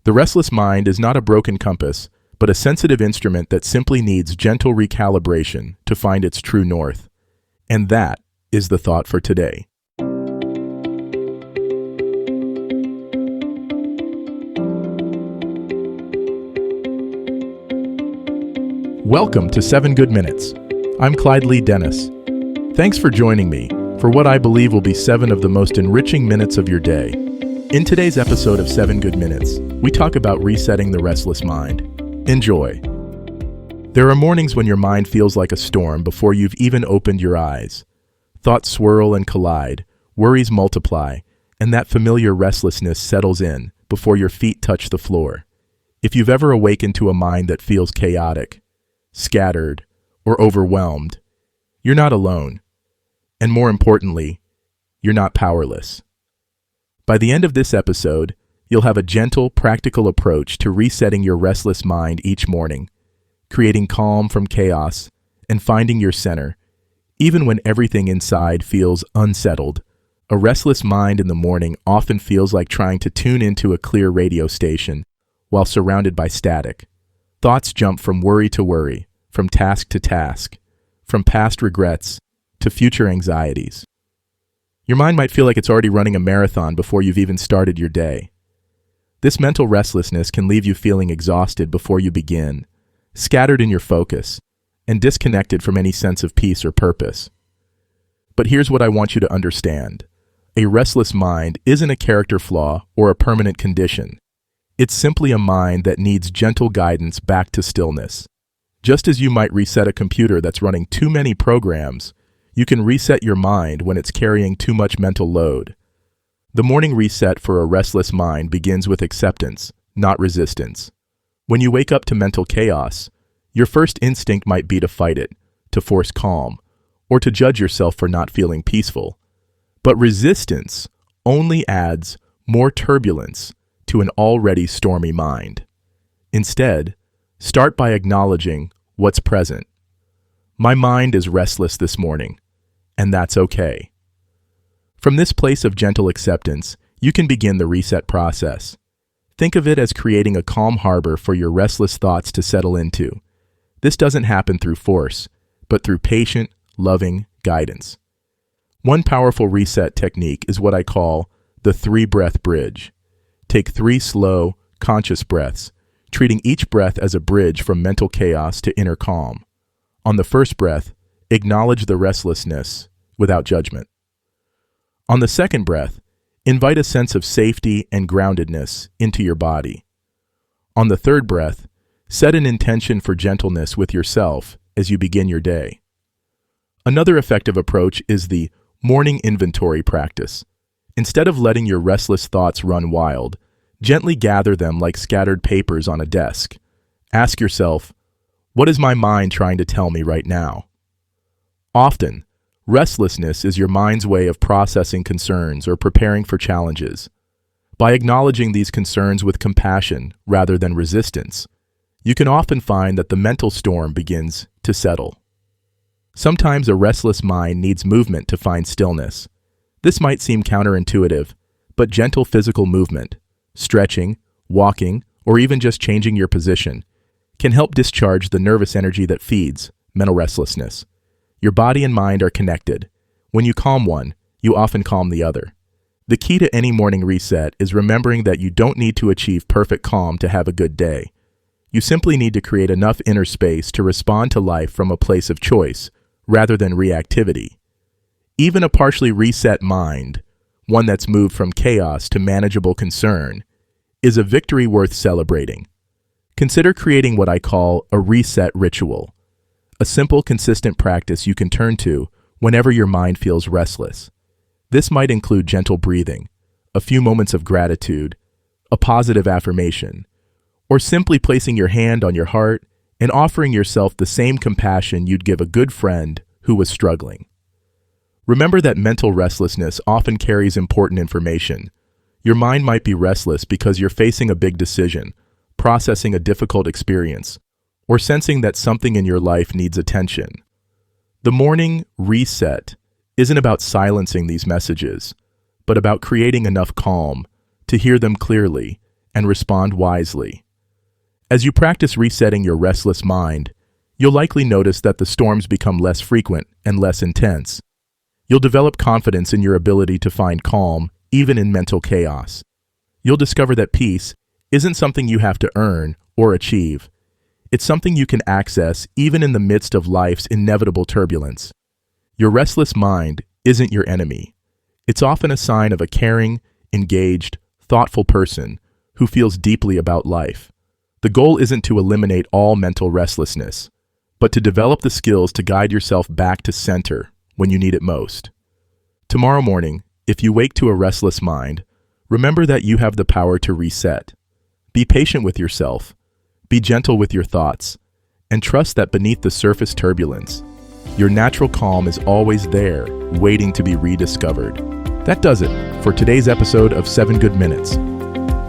The restless mind is not a broken compass, but a sensitive instrument that simply needs gentle recalibration to find its true north. And that is the thought for today. Welcome to 7 Good Minutes. I'm Clyde Lee Dennis. Thanks for joining me for what I believe will be 7 of the most enriching minutes of your day. In today's episode of 7 Good Minutes, we talk about resetting the restless mind. Enjoy. There are mornings when your mind feels like a storm before you've even opened your eyes. Thoughts swirl and collide, worries multiply, and that familiar restlessness settles in before your feet touch the floor. If you've ever awakened to a mind that feels chaotic, scattered, or overwhelmed, you're not alone. And more importantly, you're not powerless. By the end of this episode, you'll have a gentle, practical approach to resetting your restless mind each morning, creating calm from chaos, and finding your center. Even when everything inside feels unsettled, a restless mind in the morning often feels like trying to tune into a clear radio station while surrounded by static. Thoughts jump from worry to worry, from task to task, from past regrets to future anxieties. Your mind might feel like it's already running a marathon before you've even started your day. This mental restlessness can leave you feeling exhausted before you begin, scattered in your focus, and disconnected from any sense of peace or purpose. But here's what I want you to understand. A restless mind isn't a character flaw or a permanent condition. It's simply a mind that needs gentle guidance back to stillness. Just as you might reset a computer that's running too many programs, you can reset your mind when it's carrying too much mental load. The morning reset for a restless mind begins with acceptance, not resistance. When you wake up to mental chaos, your first instinct might be to fight it, to force calm, or to judge yourself for not feeling peaceful. But resistance only adds more turbulence to an already stormy mind. Instead, start by acknowledging what's present. My mind is restless this morning, and that's okay. From this place of gentle acceptance, you can begin the reset process. Think of it as creating a calm harbor for your restless thoughts to settle into. This doesn't happen through force, but through patient, loving guidance. One powerful reset technique is what I call the 3-breath bridge. Take 3 slow, conscious breaths, treating each breath as a bridge from mental chaos to inner calm. On the first breath, acknowledge the restlessness without judgment. On the second breath, invite a sense of safety and groundedness into your body. On the third breath, set an intention for gentleness with yourself as you begin your day. Another effective approach is the morning inventory practice. Instead of letting your restless thoughts run wild, gently gather them like scattered papers on a desk. Ask yourself, what is my mind trying to tell me right now? Often, restlessness is your mind's way of processing concerns or preparing for challenges. By acknowledging these concerns with compassion rather than resistance, you can often find that the mental storm begins to settle. Sometimes a restless mind needs movement to find stillness. This might seem counterintuitive, but gentle physical movement, stretching, walking, or even just changing your position, can help discharge the nervous energy that feeds mental restlessness. Your body and mind are connected. When you calm one, you often calm the other. The key to any morning reset is remembering that you don't need to achieve perfect calm to have a good day. You simply need to create enough inner space to respond to life from a place of choice rather than reactivity. Even a partially reset mind, one that's moved from chaos to manageable concern, is a victory worth celebrating. Consider creating what I call a reset ritual, a simple, consistent practice you can turn to whenever your mind feels restless. This might include gentle breathing, a few moments of gratitude, a positive affirmation, or simply placing your hand on your heart and offering yourself the same compassion you'd give a good friend who was struggling. Remember that mental restlessness often carries important information. Your mind might be restless because you're facing a big decision, processing a difficult experience, or sensing that something in your life needs attention. The morning reset isn't about silencing these messages, but about creating enough calm to hear them clearly and respond wisely. As you practice resetting your restless mind, you'll likely notice that the storms become less frequent and less intense. You'll develop confidence in your ability to find calm, even in mental chaos. You'll discover that peace isn't something you have to earn or achieve. It's something you can access even in the midst of life's inevitable turbulence. Your restless mind isn't your enemy. It's often a sign of a caring, engaged, thoughtful person who feels deeply about life. The goal isn't to eliminate all mental restlessness, but to develop the skills to guide yourself back to center when you need it most. Tomorrow morning, if you wake to a restless mind, remember that you have the power to reset. Be patient with yourself, be gentle with your thoughts, and trust that beneath the surface turbulence, your natural calm is always there, waiting to be rediscovered. That does it for today's episode of 7 Good Minutes.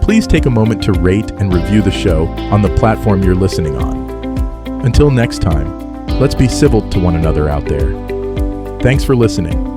Please take a moment to rate and review the show on the platform you're listening on. Until next time, let's be civil to one another out there. Thanks for listening.